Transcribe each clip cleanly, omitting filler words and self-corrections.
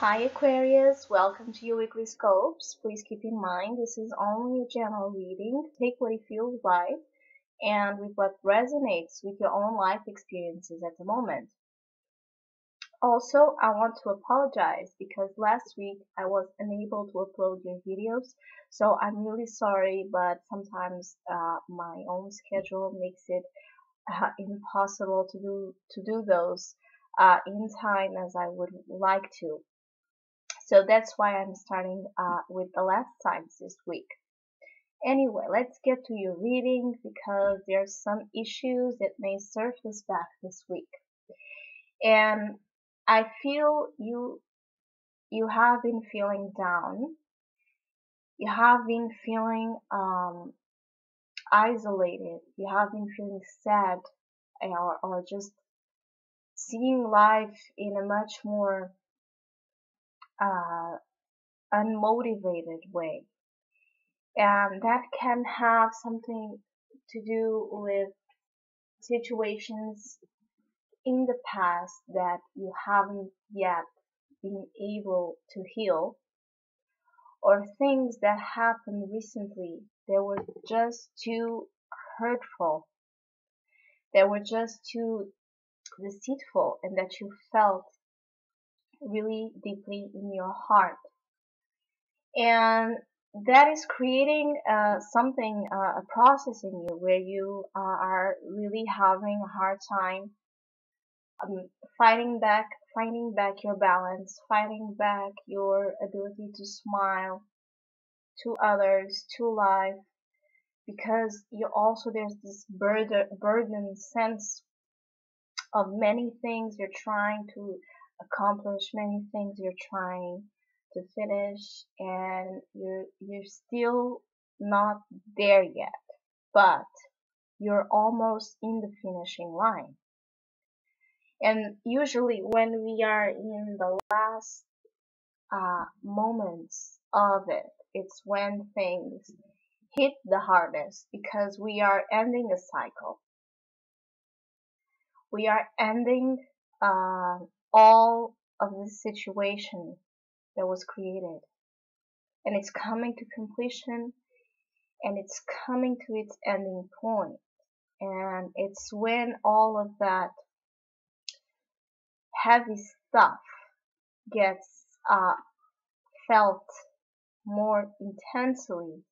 Hi Aquarius, welcome to your weekly scopes. Please keep in mind this is only a general reading. Take what it feels right and with what resonates with your own life experiences at the moment. Also, I want to apologize because last week I was unable to upload your videos, so I'm really sorry, but sometimes my own schedule makes it impossible to do those in time as I would like to. So that's why I'm starting with the last signs this week. Anyway, let's get to your reading because there's some issues that may surface back this week. And I feel you have been feeling down. You have been feeling isolated. You have been feeling sad or just seeing life in a much more uh, unmotivated way. And that can have something to do with situations in the past that you haven't yet been able to heal, or things that happened recently that were just too hurtful, that were just too deceitful, and that you felt really deeply in your heart. And that is creating something, a process in you where you are really having a hard time um, finding back your balance, fighting back your ability to smile to others, to life, because you also there's this burden sense of many things you're trying to accomplish, many things you're trying to finish, and you're still not there yet, but you're almost in the finishing line. And usually when we are in the last moments of it, it's when things hit the hardest because we are ending a cycle. We are ending all of the situation that was created, and it's coming to completion, and it's coming to its ending point. And it's when all of that heavy stuff gets felt more intensely,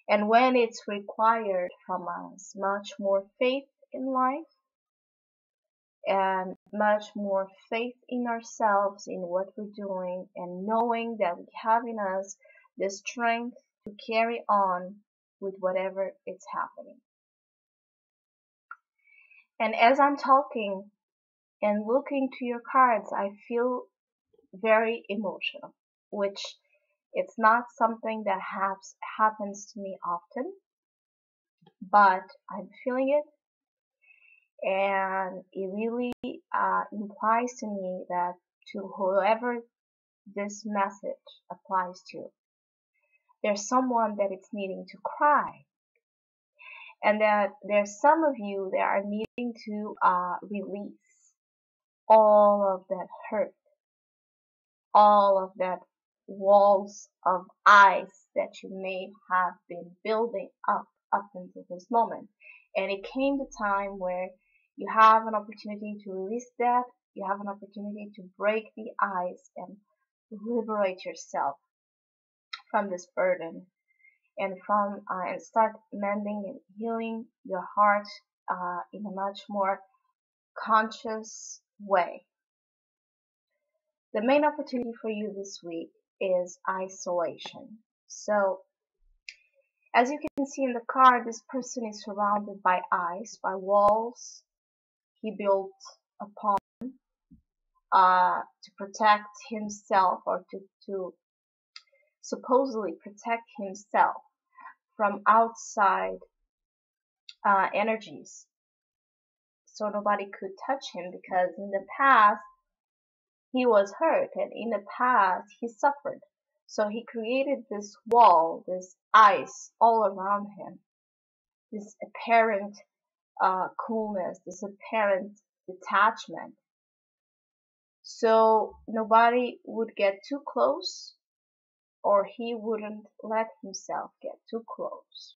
and when it's required from us much more faith in life and much more faith in ourselves, in what we're doing, and knowing that we have in us the strength to carry on with whatever is happening. And as I'm talking and looking to your cards, I feel very emotional, which it's not something that happens to me often, but I'm feeling it, and it really implies to me that to whoever this message applies to, there's someone that it's needing to cry, and that there's some of you that are needing to release all of that hurt, all of that walls of ice that you may have been building up until this moment. And it came the time where you have an opportunity to release that. You have an opportunity to break the ice and liberate yourself from this burden, and from and start mending and healing your heart in a much more conscious way. The main opportunity for you this week is isolation. So, as you can see in the card, this person is surrounded by ice, by walls he built upon to protect himself, or to supposedly protect himself from outside energies. So nobody could touch him because in the past he was hurt, and in the past he suffered. So he created this wall, this ice all around him, this apparent coolness, this apparent detachment, So nobody would get too close, or he wouldn't let himself get too close.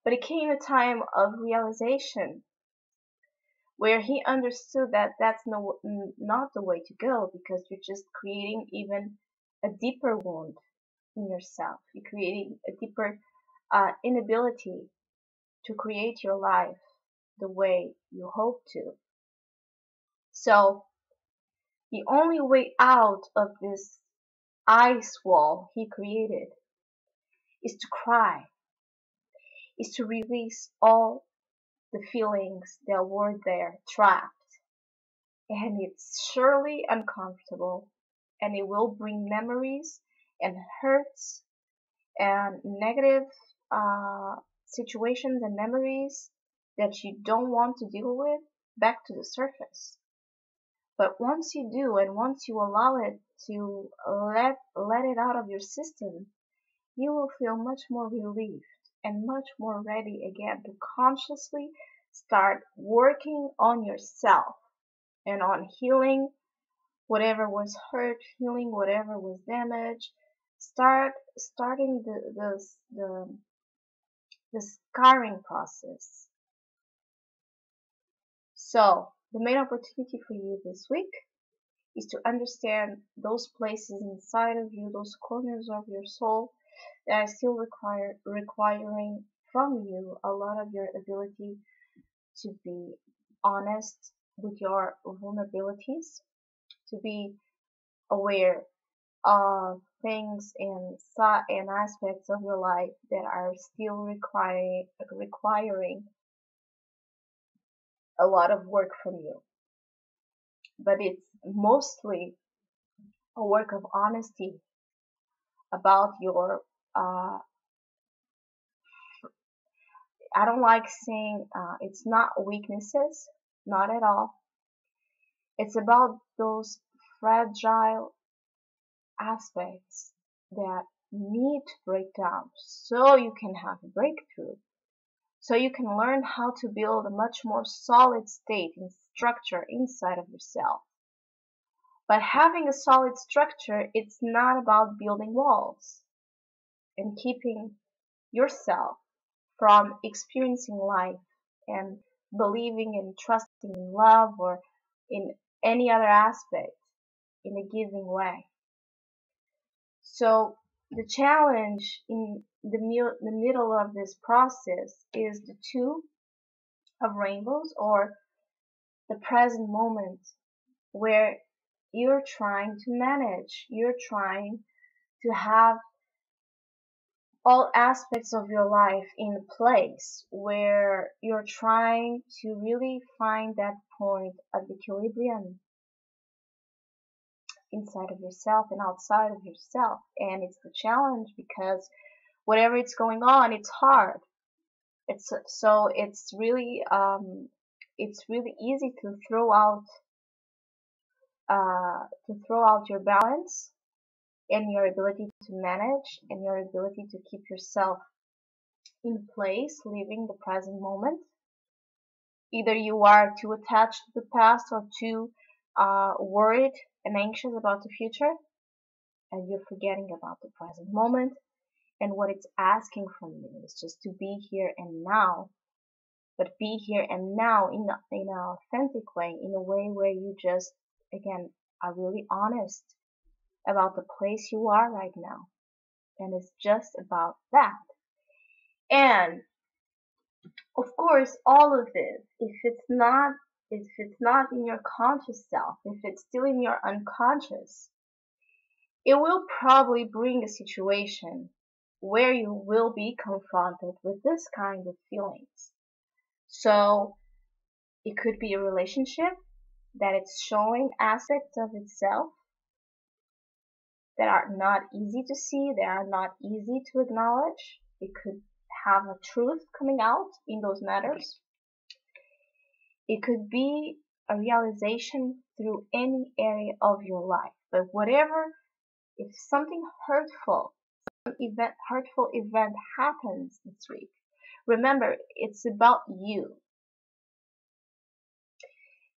But it came a time of realization where he understood that that's not the way to go, because you're just creating even a deeper wound in yourself. You're creating a deeper inability to create your life the way you hope to. So the only way out of this ice wall he created is to cry, is to release all the feelings that were there trapped. And it's surely uncomfortable, and it will bring memories and hurts and negative situations and memories that you don't want to deal with back to the surface. But once you do, and once you allow it to let it out of your system, you will feel much more relieved and much more ready again to consciously start working on yourself and on healing whatever was hurt, healing whatever was damaged. Starting the scarring process. So the main opportunity for you this week is to understand those places inside of you, those corners of your soul that are still requiring from you a lot of your ability to be honest with your vulnerabilities, to be aware of things and aspects of your life that are still requiring a lot of work from you. But it's mostly a work of honesty about your I don't like saying it's not weaknesses, not at all. It's about those fragile aspects that need to break down so you can have a breakthrough, so you can learn how to build a much more solid state and structure inside of yourself. But having a solid structure, it's not about building walls and keeping yourself from experiencing life and believing and trusting in love or in any other aspect in a giving way. So the challenge in the middle of this process is the two of rainbows, or the present moment, where you're trying to manage, you're trying to have all aspects of your life in place, where you're trying to really find that point of equilibrium inside of yourself and outside of yourself. And it's the challenge because whatever it's going on, it's hard. It's really easy to throw out your balance and your ability to manage and your ability to keep yourself in place, living the present moment. Either you are too attached to the past or too worried and anxious about the future, and you're forgetting about the present moment. And what it's asking from you is just to be here and now, but be here and now in an authentic way, in a way where you just, again, are really honest about the place you are right now. And it's just about that. And of course, all of this, if it's not in your conscious self, if it's still in your unconscious, it will probably bring a situation where you will be confronted with this kind of feelings. So it could be a relationship that it's showing aspects of itself that are not easy to see, that are not easy to acknowledge. It could have a truth coming out in those matters. It could be a realization through any area of your life. But whatever, if something hurtful event happens this week, remember, it's about you.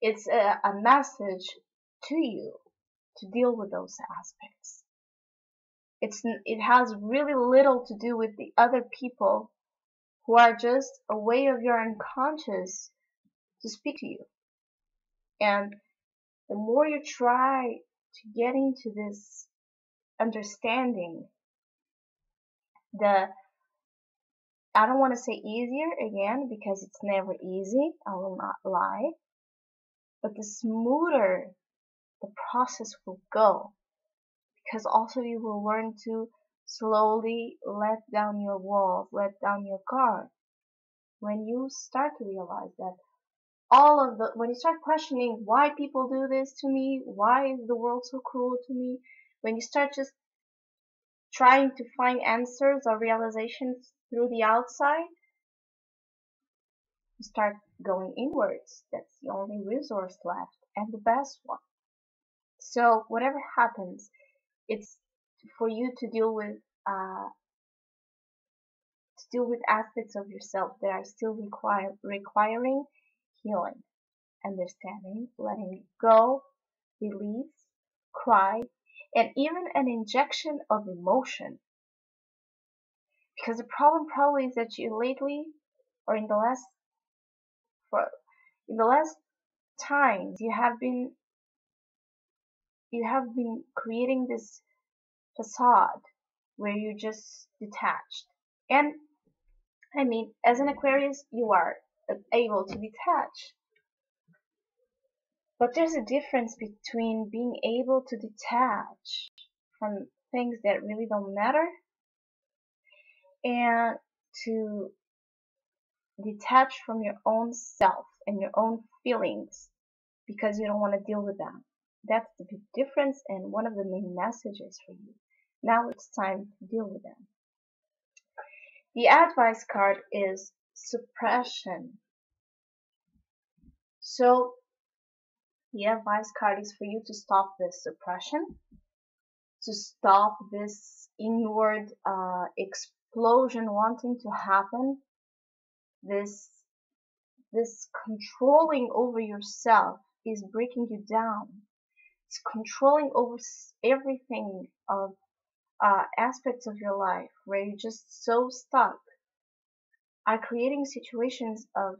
It's a message to you to deal with those aspects. It has really little to do with the other people who are just a way of your unconscious to speak to you. And the more you try to get into this understanding, the I don't want to say easier again because it's never easy, I will not lie, but the smoother the process will go, because also you will learn to slowly let down your walls, let down your guard. When you start to realize that when you start questioning why people do this to me, why is the world so cruel to me, when you start just trying to find answers or realizations through the outside, you start going inwards. That's the only resource left and the best one. So whatever happens, it's for you to deal with aspects of yourself that are still requiring healing, understanding, letting go, release, cry, and even an injection of emotion. Because the problem probably is that you lately, or in the last times, you have been creating this facade where you're just detached. And I mean, as an Aquarius, you are able to detach. But there's a difference between being able to detach from things that really don't matter and to detach from your own self and your own feelings because you don't want to deal with them. That's the big difference and one of the main messages for you. Now it's time to deal with them. The advice card is suppression. So the advice card is for you to stop this suppression, to stop this inward explosion wanting to happen, this controlling over yourself is breaking you down. It's controlling over everything of aspects of your life where you're just so stuck, are creating situations of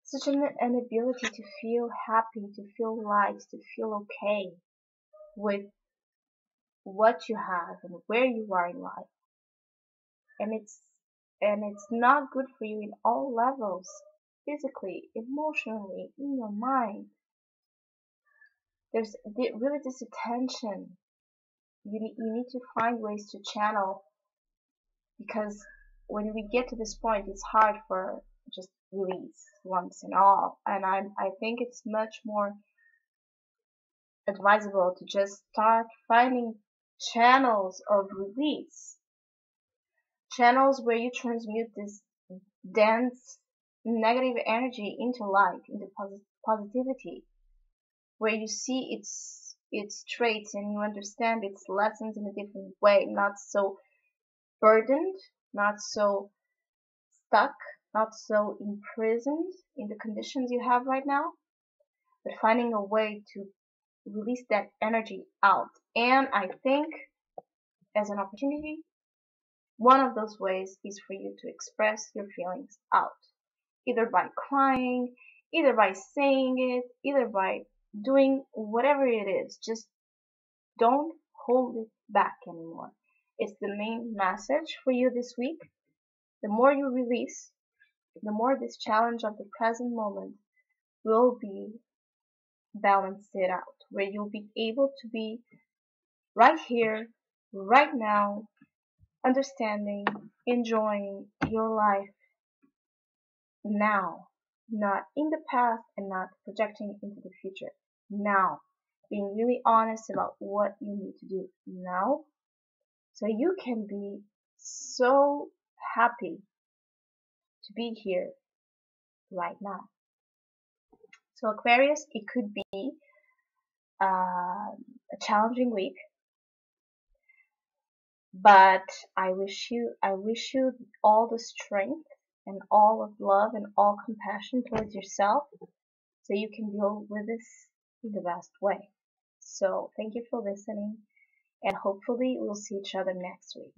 such an inability to feel happy, to feel light, to feel okay with what you have and where you are in life. And it's not good for you in all levels, physically, emotionally, in your mind. There's really this attention. You need to find ways to channel, because when we get to this point, it's hard for just release once and all. And I think it's much more advisable to just start finding channels of release, channels where you transmute this dense negative energy into light, into positivity, where you see its traits and you understand its lessons in a different way, not so burdened, not so stuck, not so imprisoned in the conditions you have right now, but finding a way to release that energy out. And I think as an opportunity, one of those ways is for you to express your feelings out, either by crying, either by saying it, either by doing whatever it is. Just don't hold it back anymore. It's the main message for you this week. The more you release, the more this challenge of the present moment will be balanced it out, where you'll be able to be right here, right now, understanding, enjoying your life now, not in the past and not projecting into the future. Now, being really honest about what you need to do now, so you can be so happy to be here right now. So Aquarius, it could be a challenging week, but I wish you all the strength and all of love and all compassion towards yourself so you can deal with this in the best way. So thank you for listening, and hopefully we'll see each other next week.